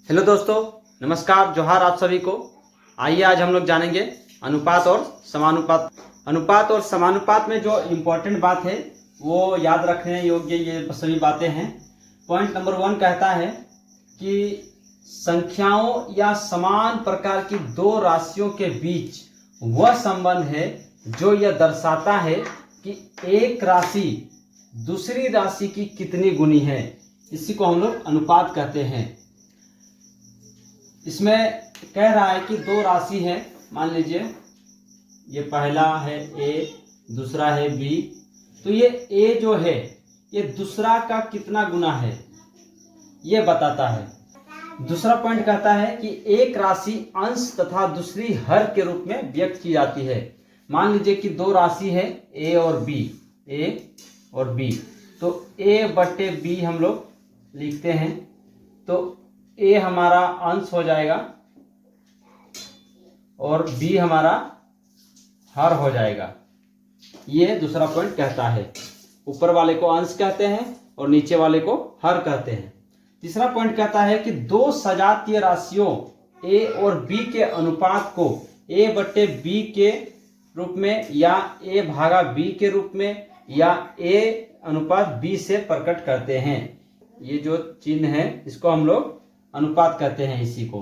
Hello दोस्तों, नमस्कार, जोहार आप सभी को। आइए आज हम लोग जानेंगे अनुपात और समानुपात। अनुपात और समानुपात में जो इम्पोर्टेंट बात है वो याद रखने योग्य ये सभी बातें हैं। पॉइंट नंबर 1 कहता है कि संख्याओं या समान प्रकार की दो राशियों के बीच वह संबंध है जो यह दर्शाता है कि एक राशि दूसरी राशि की कितनी गुनी है। इसी को हम लोग अनुपात कहते हैं। इसमें कह रहा है कि दो राशि है, मान लीजिए ये पहला है A, दूसरा है B। तो ये A जो है ये दूसरा का कितना गुना है ये बताता है। दूसरा पॉइंट कहता है कि एक राशि अंश तथा दूसरी हर के रूप में व्यक्त की जाती है। मान लीजिए कि दो राशि है A और B, A और B। तो A बटे B हम लोग लिखते हैं, तो A हमारा अंश हो जाएगा और B हमारा हर हो जाएगा। ये दूसरा पॉइंट कहता है। ऊपर वाले को अंश कहते हैं और नीचे वाले को हर कहते हैं। तीसरा पॉइंट कहता है कि दो सजातीय राशियों A और B के अनुपात को A बटे B के रूप में या A भागा B के रूप में या A अनुपात B से प्रकट करते हैं। ये जो चिन्ह है इसको हम लोग अनुपात कहते हैं। इसी को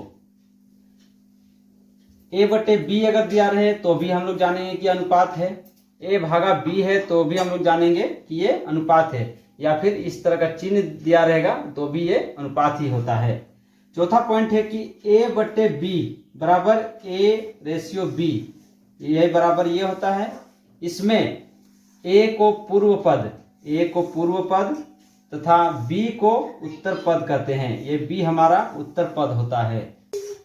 A बटे B अगर दिया रहे तो भी हम लोग जानेंगे कि अनुपात है। A भागा B है तो भी हम लोग जानेंगे कि ये अनुपात है, या फिर इस तरह का चिन्ह दिया रहेगा तो भी ये अनुपात ही होता है। चौथा पॉइंट है कि A बटे B बराबर A रेशियो B, ये बराबर ये होता है। इसमें A को पूर्व पद तथा B को उत्तर पद कहते हैं। ये B हमारा उत्तर पद होता है।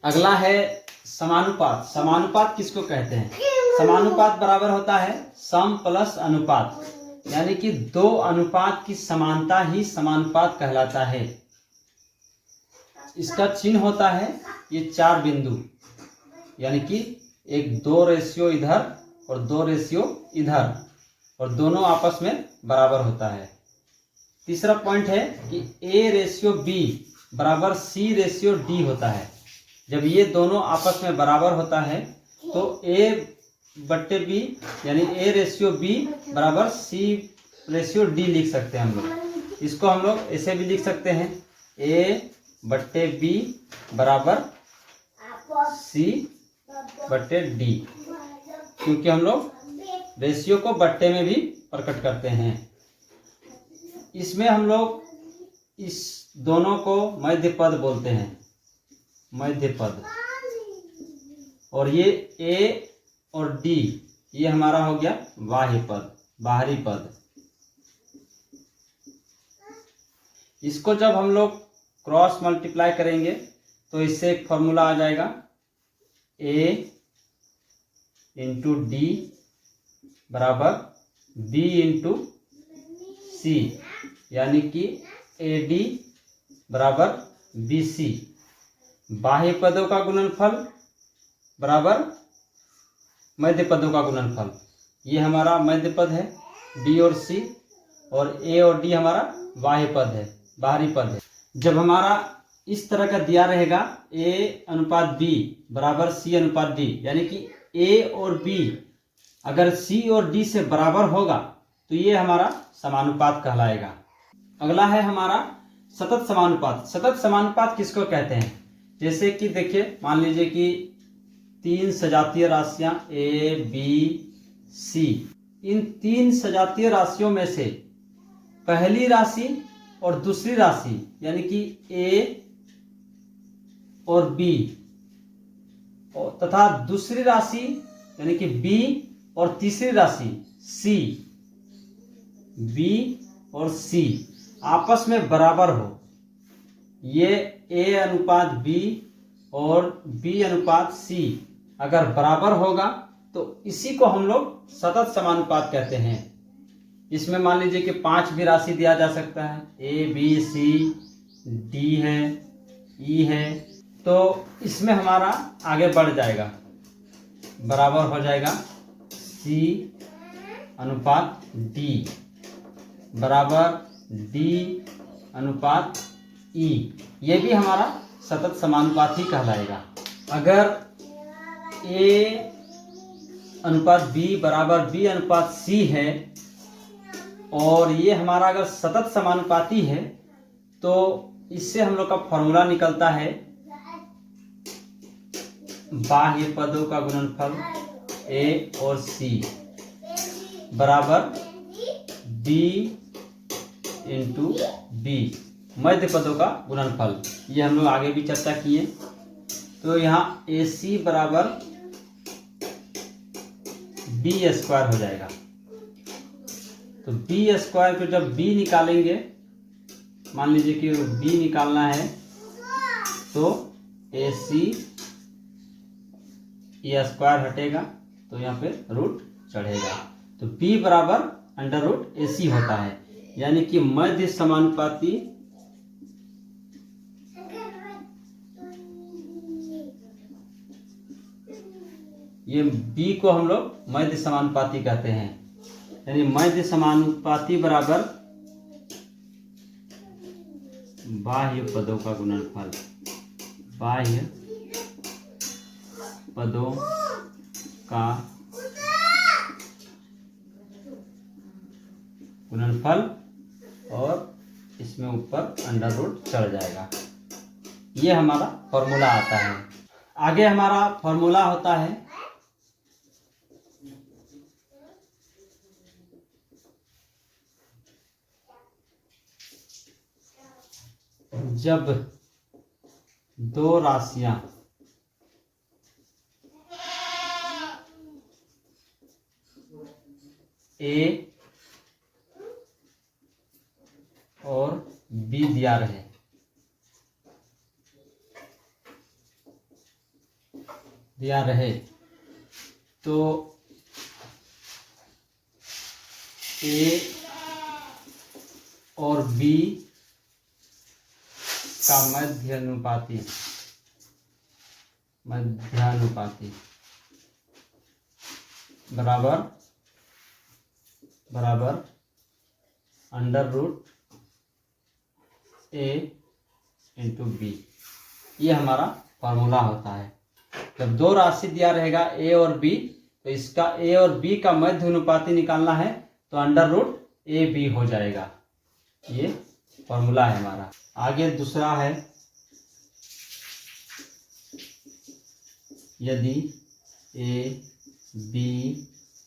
अगला है समानुपात। समानुपात किसको कहते हैं? समानुपात बराबर होता है सम प्लस अनुपात, यानी कि दो अनुपात की समानता ही समानुपात कहलाता है। इसका चिन्ह होता है ये 4 बिंदु, यानी कि एक 2 रेशियो इधर और 2 रेशियो इधर, और दोनों आपस में बराबर होता है। तीसरा पॉइंट है कि A रेशियो B बराबर C रेशियो D होता है। जब ये दोनों आपस में बराबर होता है तो A बट्टे B यानी A रेशियो B बराबर C रेशियो D लिख सकते हैं हम लोग। इसको हम लोग ऐसे भी लिख सकते हैं A बट्टे B बराबर C बट्टे D, क्योंकि हम लोग रेशियो को बट्टे में भी प्रकट करते हैं। इसमें हम लोग इस दोनों को मध्य पद बोलते हैं, मध्य पद। और ये A और D ये हमारा हो गया बाह्य पद, बाहरी पद। इसको जब हम लोग क्रॉस मल्टीप्लाई करेंगे तो इससे एक फॉर्मूला आ जाएगा A इंटू D बराबर B इंटू C, यानी कि AD बराबर BC। बाह्य पदों का गुणनफल बराबर मध्य पदों का गुणनफल। ये हमारा मध्य पद है B और C, और A और D हमारा बाह्य पद है, बाहरी पद है। जब हमारा इस तरह का दिया रहेगा A अनुपात B बराबर C अनुपात D, यानी कि A और B अगर C और D से बराबर होगा तो ये हमारा समानुपात कहलाएगा। अगला है हमारा सतत समानुपात। सतत समानुपात किसको कहते हैं? जैसे कि देखिए, मान लीजिए कि 3 सजातीय राशियां A, B, C। इन 3 सजातीय राशियों में से पहली राशि और दूसरी राशि यानी कि A और B तथा दूसरी राशि यानी कि B और तीसरी राशि C, B और C आपस में बराबर हो, ये A अनुपात B और B अनुपात C अगर बराबर होगा तो इसी को हम लोग सतत समानुपात कहते हैं। इसमें मान लीजिए कि 5 भी राशि दिया जा सकता है, A, B, C, D है, E है, तो इसमें हमारा आगे बढ़ जाएगा, बराबर हो जाएगा C अनुपात D बराबर D अनुपात E। ये भी हमारा सतत समानुपाती कहलाएगा। अगर A अनुपात B बराबर B अनुपात C है और ये हमारा अगर सतत समानुपाती है तो इससे हम लोग का फॉर्मूला निकलता है बाह्य पदों का गुणनफल A और C बराबर B इंटू B, मध्य पदों का गुणनफल। ये हम लोग आगे भी चर्चा किए। तो यहाँ AC बराबर B स्क्वायर हो जाएगा। तो B स्क्वायर को जब B निकालेंगे, मान लीजिए कि B निकालना है तो AC ये स्क्वायर हटेगा तो यहाँ पे रूट चढ़ेगा। तो B बराबर अंडर रूट AC होता है, यानी कि मध्य समानुपाती ये B को हम लोग मध्य समानुपाती कहते हैं, यानी मध्य समानुपाती बराबर बाह्य पदों का गुणनफल, बाह्य पदों का गुणनफल और इसमें ऊपर अंडर रूट चढ़ जाएगा। ये हमारा फॉर्मूला आता है। आगे हमारा फॉर्मूला होता है जब दो राशियां A और B दिया रहे, तो A और B का मध्यानुपाती बराबर under root A into B। ये हमारा फॉर्मूला होता है। जब दो राशि दिया रहेगा A और B, तो इसका A और B का मध्य अनुपाती निकालना है तो अंडर रूट AB हो जाएगा। ये फॉर्मूला है हमारा। आगे दूसरा है, यदि A B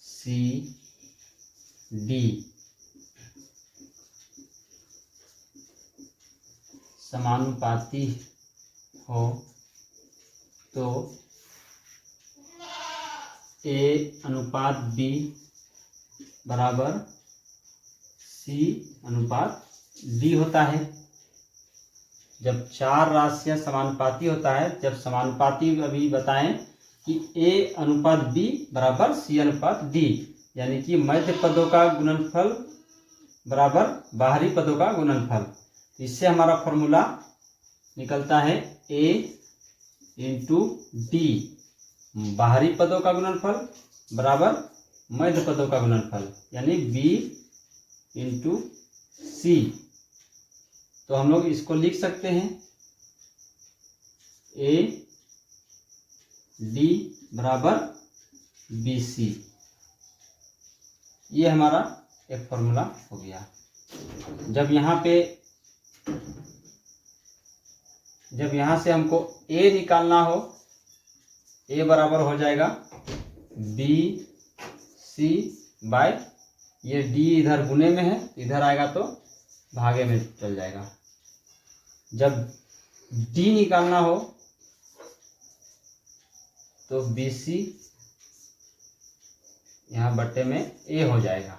C D समानुपाती हो तो A अनुपात B बराबर C अनुपात D होता है। जब चार राशियां समानुपाती होता है, जब समानुपाती अभी बताएं कि A अनुपात B बराबर C अनुपात D, यानी कि मध्य पदों का गुणनफल बराबर बाहरी पदों का गुणनफल। इससे हमारा फॉर्मूला निकलता है A इंटू D, बाहरी पदों का गुणनफल बराबर मध्य पदों का गुणनफल, यानी B इंटू C। तो हम लोग इसको लिख सकते हैं A D बराबर BC। ये हमारा एक फॉर्मूला हो गया। जब यहाँ से हमको A निकालना हो, A बराबर हो जाएगा BC बाय, ये D इधर गुने में है, इधर आएगा तो भागे में चल जाएगा। जब D निकालना हो तो BC यहाँ बट्टे में A हो जाएगा।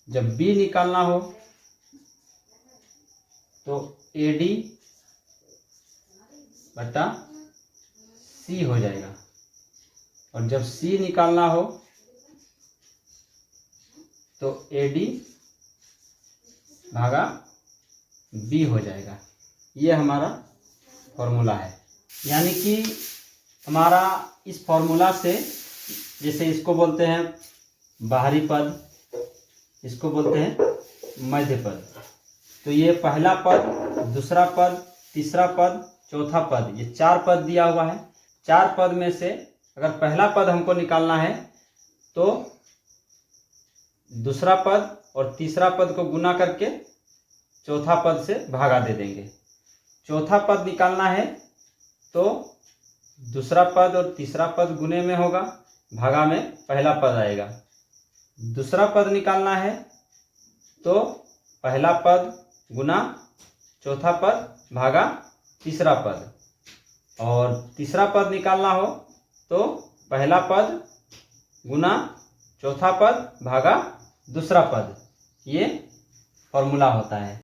जब B निकालना हो तो AD बट्टा C हो जाएगा, और जब C निकालना हो तो AD भागा B हो जाएगा। ये हमारा फॉर्मूला है। यानी कि हमारा इस फॉर्मूला से, जैसे इसको बोलते हैं बाहरी पद, इसको बोलते हैं मध्य पद, तो ये पहला पद, दूसरा पद, तीसरा पद, चौथा पद, ये 4 पद दिया हुआ है। 4 पद में से अगर पहला पद हमको निकालना है तो दूसरा पद और तीसरा पद को गुना करके चौथा पद से भागा दे देंगे। चौथा पद निकालना है तो दूसरा पद और तीसरा पद गुने में होगा, भागा में पहला पद आएगा। दूसरा पद निकालना है तो पहला पद गुना चौथा पद भागा तीसरा पद, और तीसरा पद निकालना हो तो पहला पद गुना चौथा पद भागा दूसरा पद। ये फॉर्मूला होता है।